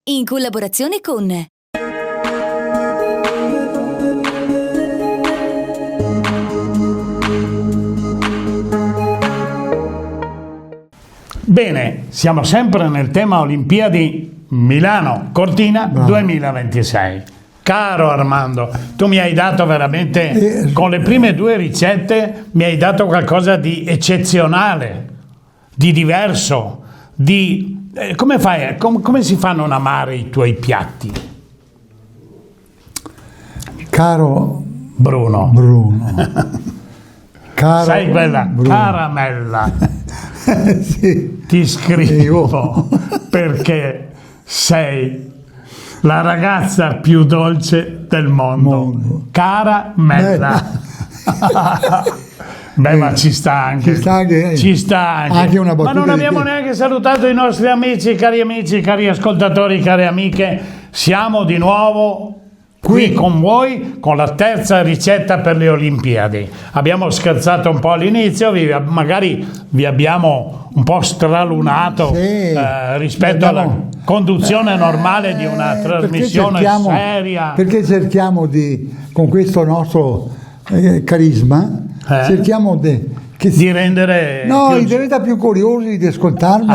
in collaborazione con Bene, siamo sempre nel tema Olimpiadi Milano Cortina 2026. Caro Armando, tu mi hai dato veramente, con le prime 2 ricette, mi hai dato qualcosa di eccezionale, di diverso, di... come fai? Come si fanno a non amare i tuoi piatti? Caro Bruno. Caro Sai quella Bruno. caramella? Sì. Ti scrivo perché sei la ragazza più dolce del mondo. Caramella. Beh, ma ci sta anche. Ci sta anche una battuta. Ma non abbiamo neanche salutato i nostri amici, cari ascoltatori, cari amiche. Siamo di nuovo qui con voi con la terza ricetta per le Olimpiadi. Abbiamo scherzato un po' all'inizio, magari vi abbiamo un po' stralunato rispetto alla conduzione normale di una trasmissione seria. Perché cerchiamo con questo nostro carisma, cerchiamo di rendere diventa più curiosi di ascoltarmi.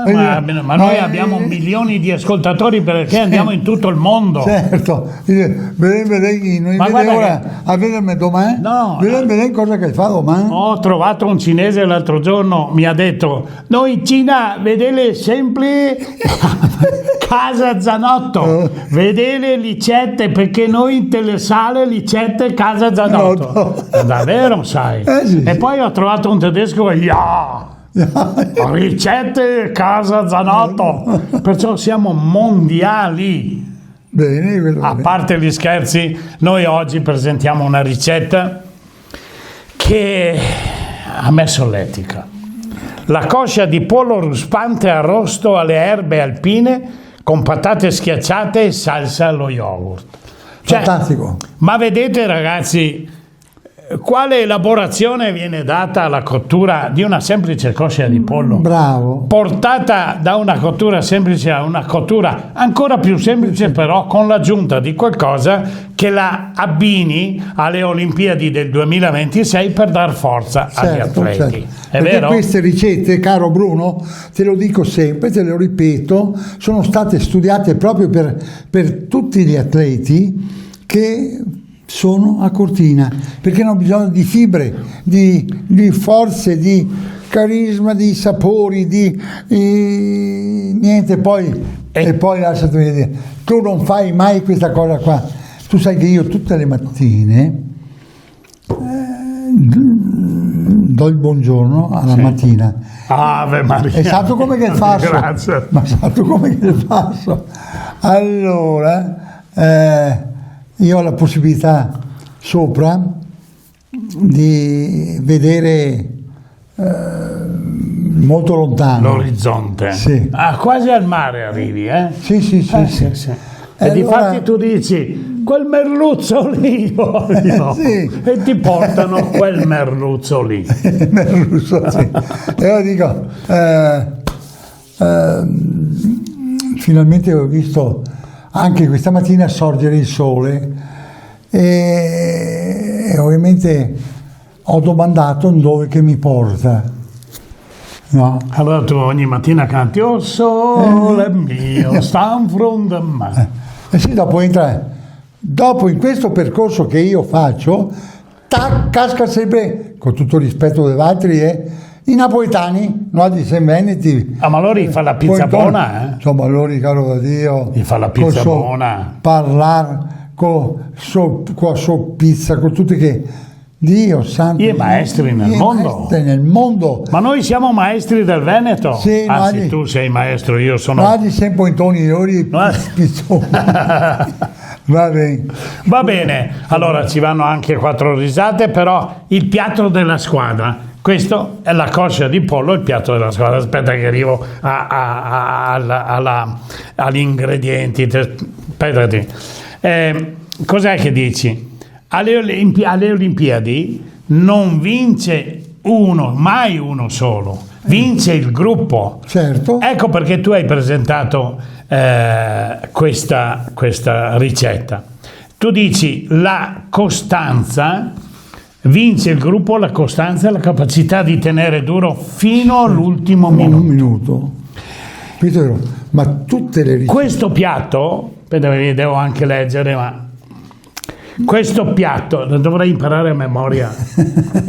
Ma noi abbiamo milioni di ascoltatori perché andiamo in tutto il mondo. Certo, non vede ora a vedermi domani. Vedere cosa che fa domani. Ho trovato un cinese l'altro giorno, mi ha detto: noi in Cina vedete sempre casa Zanotto, vedete ricette, perché noi in telesale ricette casa Zanotto. Davvero, sai? Sì. E poi ho trovato un tedesco, ricette casa Zanotto. Perciò siamo mondiali. Bene, a parte gli scherzi, noi oggi presentiamo una ricetta che a me solletica: la coscia di pollo ruspante arrosto alle erbe alpine con patate schiacciate e salsa allo yogurt. Fantastico. Ma vedete, ragazzi, quale elaborazione viene data alla cottura di una semplice coscia di pollo? Bravo. Portata da una cottura semplice a una cottura ancora più semplice, però con l'aggiunta di qualcosa che la abbini alle Olimpiadi del 2026 per dar forza agli atleti. Certo. È perché vero? Queste ricette, caro Bruno, te lo dico sempre, te lo ripeto, sono state studiate proprio per tutti gli atleti che sono a Cortina, perché hanno bisogno di fibre, di forze, di carisma, di sapori, niente. E poi lasciatemi dire, tu non fai mai questa cosa qua. Tu sai che io tutte le mattine do il buongiorno alla mattina. Ave Maria. E sato come che faccio? Grazie. Ma sato come che faccio? Allora, io ho la possibilità sopra di vedere molto lontano l'orizzonte. Sì. Quasi al mare arrivi, eh? Sì. E difatti tu dici: quel merluzzo lì voglio. Sì. E ti portano quel merluzzo lì. Merluzzo, sì. E io dico, finalmente ho visto anche questa mattina sorgere il sole e ovviamente ho domandato dove che mi porta. No? Allora tu ogni mattina canti: oh sole mio, sta in fronte a me. Sì, dopo in questo percorso che io faccio, casca sempre, con tutto il rispetto degli altri, i napoletani, no, di San Veneti. Ma loro gli fa la pizza buona, eh? Insomma, loro, caro da Dio, gli fa la pizza buona. Parlare con la sua pizza, con tutte che... Dio santo, i maestri nel mondo. Ma noi siamo maestri del Veneto. Sì, anzi, tu sei maestro, io sono. Guardi sempre in toni pizzoni. Va bene, allora ci vanno anche 4 risate, però il piatto della squadra. Questo è la coscia di pollo, il piatto della squadra. Aspetta che arrivo agli ingredienti. Aspettati. Cos'è che dici? Alle Olimpiadi non vince mai uno solo, vince il gruppo. Certo. Ecco perché tu hai presentato questa ricetta. Tu dici la costanza, vince il gruppo, la costanza e la capacità di tenere duro fino all'ultimo minuto. Un minuto. Pietro, ma tutte le ricette... Questo piatto, devo anche leggere, ma questo piatto dovrei imparare a memoria,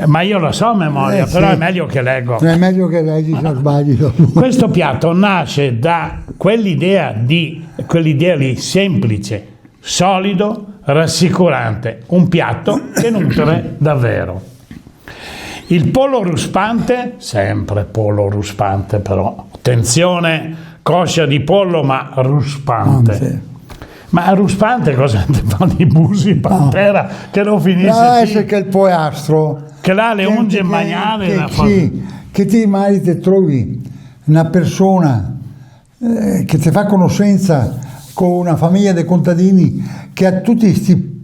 ma io lo so a memoria, però sì. è meglio che leggo. È meglio che leggi, se sbagli. Questo piatto nasce da quell'idea lì semplice, solido, rassicurante, un piatto che nutre davvero. Il pollo ruspante, sempre pollo ruspante però, attenzione, coscia di pollo ma ruspante. Sì. Ma ruspante cosa ti fanno i busi, pantera, che non finisce Sì, che il poiastro. che là le unge magnane. Che ti mai ti trovi una persona che ti fa conoscenza con una famiglia di contadini che ha tutti sti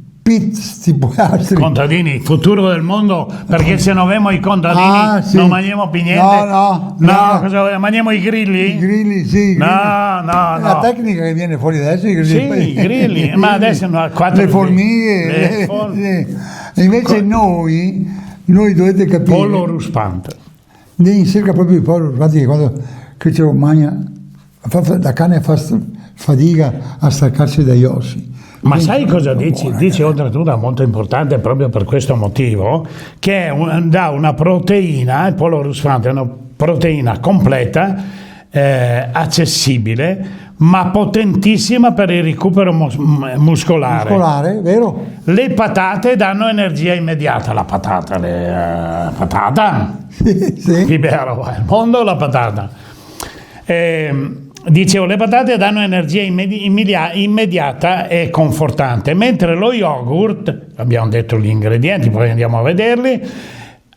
poiastri. Contadini, futuro del mondo, perché se non avemo i contadini sì. non mangiamo più niente. No. Cosa mangiamo i grilli? I grilli, sì. No. La tecnica che viene fuori adesso, i grilli. Sì, i grilli, ma adesso no, le formiche. Sì. Invece noi dovete capire. Pollo ruspante. In cerca proprio di pollo ruspante, che quando che lo mangia, la carne fa fatica a staccarsi dagli ossi. Ma sai cosa dici? Dici oltretutto molto importante proprio per questo motivo, che dà una proteina, il pollo ruspante è una proteina completa, accessibile, ma potentissima per il recupero muscolare. Muscolare, vero? Le patate danno energia immediata. La patata, patata? Sì. Libero il mondo, la patata. Dicevo, le patate danno energia immediata e confortante, mentre lo yogurt, abbiamo detto gli ingredienti, poi andiamo a vederli,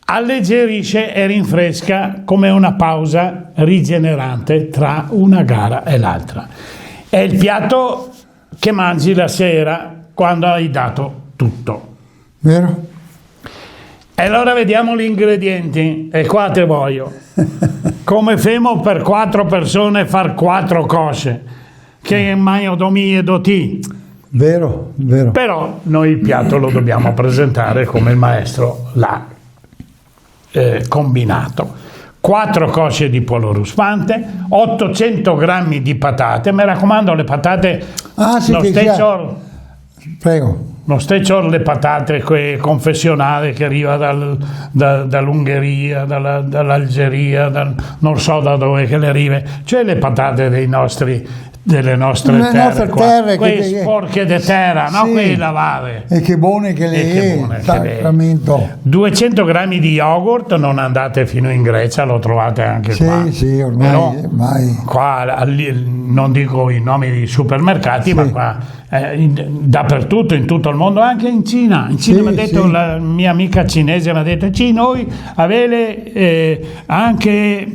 alleggerisce e rinfresca come una pausa rigenerante tra una gara e l'altra. È il piatto che mangi la sera quando hai dato tutto. Vero? E allora vediamo gli ingredienti, e qua te voglio. Come femo per 4 persone far 4 cose, che mangiano do ti. Vero. Però noi il piatto lo dobbiamo presentare come il maestro l'ha combinato. 4 cosce di pollo ruspante, 800 grammi di patate, mi raccomando le patate, Prego. non stai le patate confessionali che arriva dall'Ungheria, dall'Algeria, non so da dove che le arriva, cioè le patate delle nostre terre, quelle sporche di terra, no? Quelle lavate. E che buone che le è, sacramento. 200 grammi di yogurt, non andate fino in Grecia, lo trovate anche qua. Sì, ormai. Qua, non dico i nomi di supermercati, ma qua dappertutto, in tutto il mondo, anche in Cina. In Cina mi ha detto, la mia amica cinese mi ha detto, noi avete anche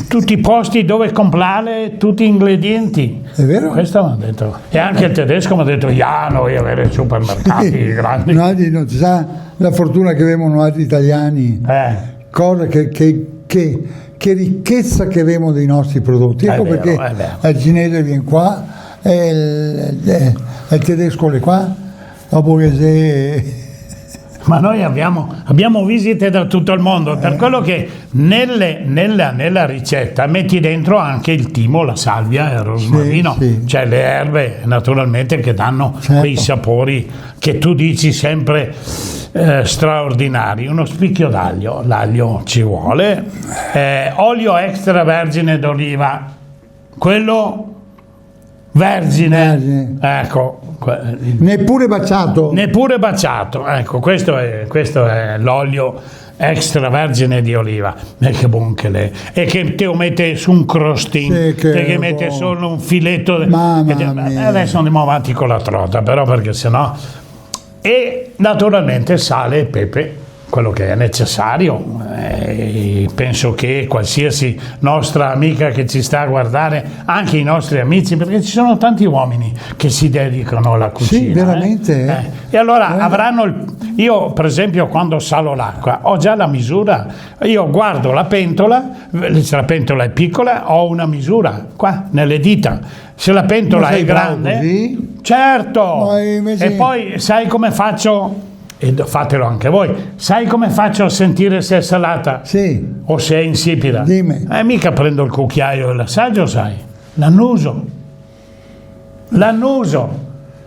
tutti i posti dove comprare tutti gli ingredienti. È vero? Questo mi ha detto. E anche il tedesco mi ha detto, noi avere supermercati grandi. Noi non si sa la fortuna che avevano altri italiani. Cosa che ricchezza che avevamo dei nostri prodotti. Ecco perché il cinese viene qua, il tedesco è qua, dopo che se... Ma noi abbiamo visite da tutto il mondo, per quello che nella ricetta metti dentro anche il timo, la salvia e il rosmarino, cioè le erbe naturalmente che danno quei sapori che tu dici sempre straordinari. Uno spicchio d'aglio, l'aglio ci vuole, olio extravergine d'oliva, quello vergine. Ecco. Neppure baciato, ecco, questo è l'olio extravergine di oliva, e che buon che l'è, e che te lo mette su un crostino, che mette solo un filetto adesso andiamo avanti con la trota, però perché sennò, e naturalmente sale e pepe, quello che è necessario. Penso che qualsiasi nostra amica che ci sta a guardare, anche i nostri amici, perché ci sono tanti uomini che si dedicano alla cucina. Sì, veramente. E allora avranno io per esempio quando salo l'acqua ho già la misura, io guardo la pentola, se la pentola è piccola ho una misura qua nelle dita, se la pentola è grande, così? certo, Invece... e poi sai come faccio? E fatelo anche voi, sai come faccio a sentire se è salata Sì. o se è insipida? Dimmi. Mica prendo il cucchiaio e l'assaggio, sai, l'annuso.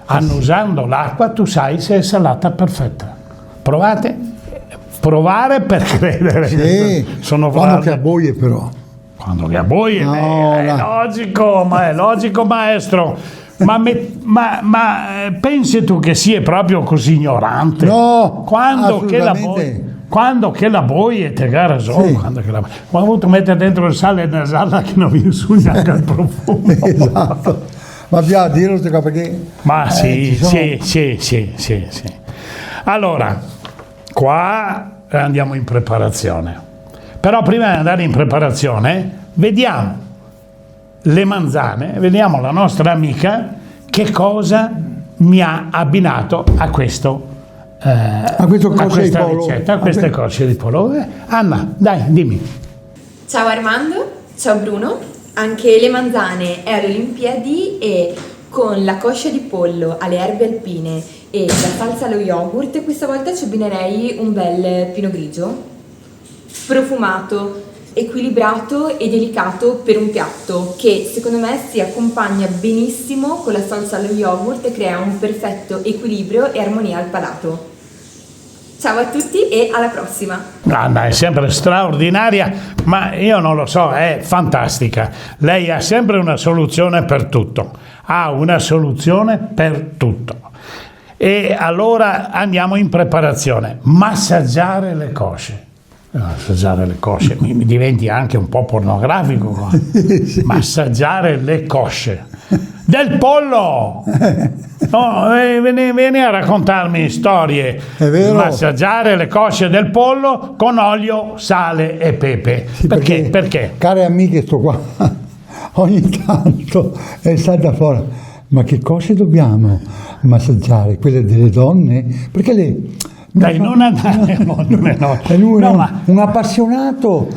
Annusando l'acqua tu sai se è salata perfetta. Provare per credere. Sì. Sono quando che abboie però. Quando che abboie, No, è logico maestro. Ma pensi tu che sia proprio così ignorante? No, Quando che la boie te garazon, sì. Quando che la ho avuto mettere dentro il sale nella sala che non vi su neanche il profumo. Esatto. Ma bisogna dirlo perché... Ma sì, sono... sì. Allora, qua andiamo in preparazione. Però prima di andare in preparazione, vediamo le manzane, vediamo la nostra amica che cosa mi ha abbinato a questo a questa ricetta, a queste cosce di pollo. Anna, dai, dimmi. Ciao Armando, ciao Bruno. Anche le manzane è alle Olimpiadi e con la coscia di pollo alle erbe alpine e la salsa allo yogurt questa volta ci abbinerei un bel pinot grigio profumato, equilibrato e delicato per un piatto che secondo me si accompagna benissimo con la salsa allo yogurt e crea un perfetto equilibrio e armonia al palato. Ciao a tutti e alla prossima! Anna è sempre straordinaria, ma io non lo so, è fantastica. Lei ha sempre una soluzione per tutto. E allora andiamo in preparazione. Massaggiare le cosce. Mi diventi anche un po' pornografico qua. Sì. Massaggiare le cosce del pollo. No, vieni a raccontarmi storie. È vero. Massaggiare le cosce del pollo con olio, sale e pepe. Sì, Perché? Care amiche, sto qua ogni tanto è salta fuori. Ma che cosce dobbiamo massaggiare? Quelle delle donne? Perché le... Dai, non andare no. È lui No, ma un appassionato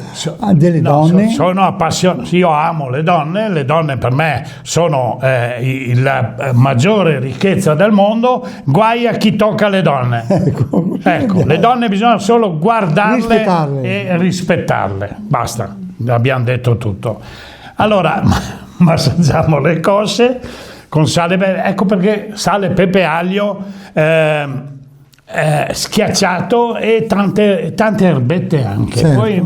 delle donne. Sono appassionato, io amo le donne per me sono la maggiore ricchezza del mondo, guai a chi tocca le donne. Ecco, le donne bisogna solo guardarle e rispettarle, basta, abbiamo detto tutto. Allora, massaggiamo le cosce con sale, ecco perché sale, pepe, aglio, schiacciato e tante erbette anche. Certo. Poi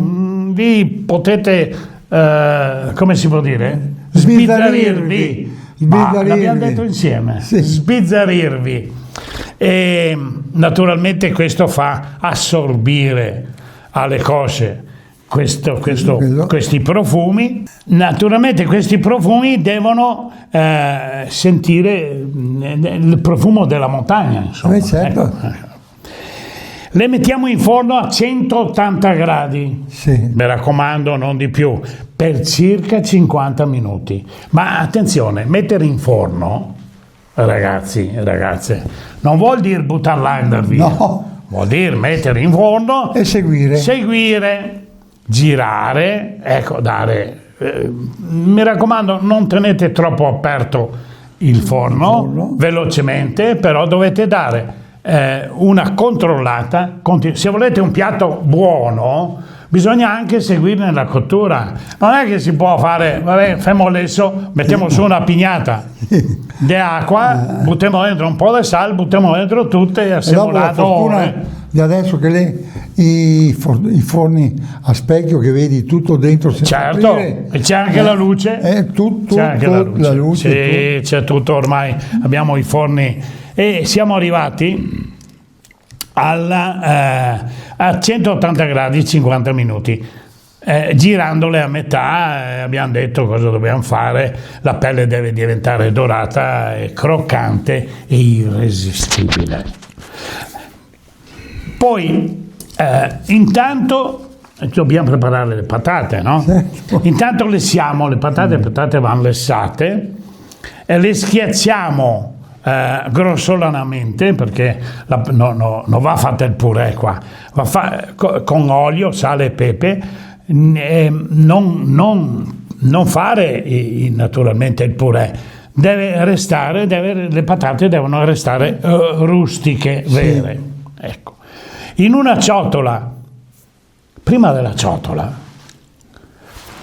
vi potete come si può dire? Sbizzarrirvi. L'abbiamo detto insieme. Sì. Sbizzarrirvi. E naturalmente questo fa assorbire alle cosce questi profumi. Naturalmente questi profumi devono sentire il profumo della montagna, insomma. Certo. Ecco. Le mettiamo in forno a 180 gradi, Sì. mi raccomando, non di più, per circa 50 minuti. Ma attenzione, mettere in forno, ragazzi e ragazze, non vuol dire buttarla via, No. vuol dire mettere in forno E seguire. Girare, ecco, dare. Mi raccomando, non tenete troppo aperto il forno, velocemente, però dovete dare una controllata. Se volete un piatto buono, bisogna anche seguirne la cottura. Non è che si può fare, vabbè, famo adesso, mettiamo su una pignata di acqua, buttiamo dentro un po' di sale, buttiamo dentro tutte e assiemo la fortuna di adesso che i forni a specchio che vedi tutto dentro senza aprire, e c'è anche la luce, c'è anche la luce, c'è tutto ormai, abbiamo i forni e siamo arrivati a 180 gradi 50 minuti, girandole a metà. Abbiamo detto cosa dobbiamo fare: la pelle deve diventare dorata e croccante e irresistibile. Poi Intanto dobbiamo preparare le patate, no? Certo. Intanto lessiamo le patate vanno lessate e le schiacciamo grossolanamente, perché non va fatta il purè qua, con olio, sale e pepe, non fare naturalmente il purè, le patate devono restare rustiche, vere. Ecco. In una ciotola, prima della ciotola,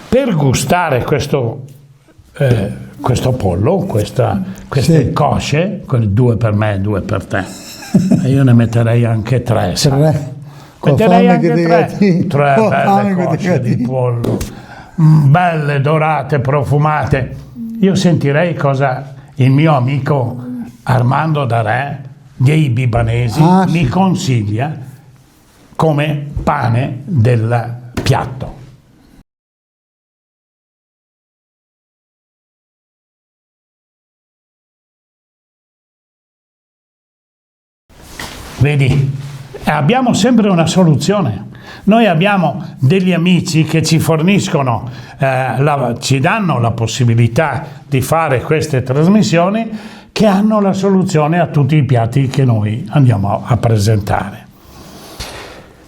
per gustare questo pollo, queste cosce, 2 per me e 2 per te, e io ne metterei anche 3. Metterei anche 3 belle cosce di pollo, belle, dorate, profumate. Io sentirei cosa il mio amico Armando Darè dei Bibanesi mi consiglia come pane del piatto. Vedi, abbiamo sempre una soluzione. Noi abbiamo degli amici che ci forniscono, ci danno la possibilità di fare queste trasmissioni, che hanno la soluzione a tutti i piatti che noi andiamo a presentare.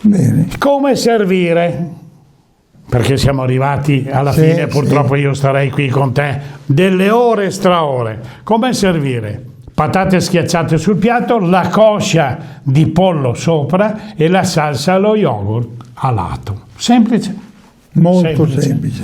Bene. Come servire? Perché siamo arrivati alla fine, purtroppo io starei qui con te delle ore straore. Come servire? Patate schiacciate sul piatto, la coscia di pollo sopra e la salsa allo yogurt a lato. Semplice. Molto semplice.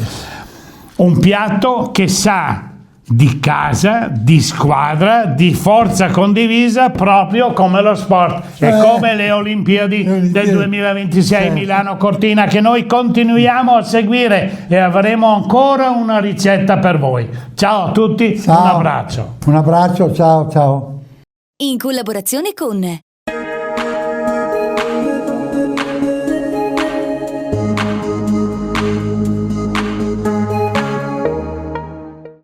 Un piatto che sa di casa, di squadra, di forza condivisa, proprio come lo sport e come le Olimpiadi del 2026 Milano Cortina, che noi continuiamo a seguire e avremo ancora una ricetta per voi. Ciao a tutti, ciao. Un abbraccio. Un abbraccio, ciao ciao. In collaborazione con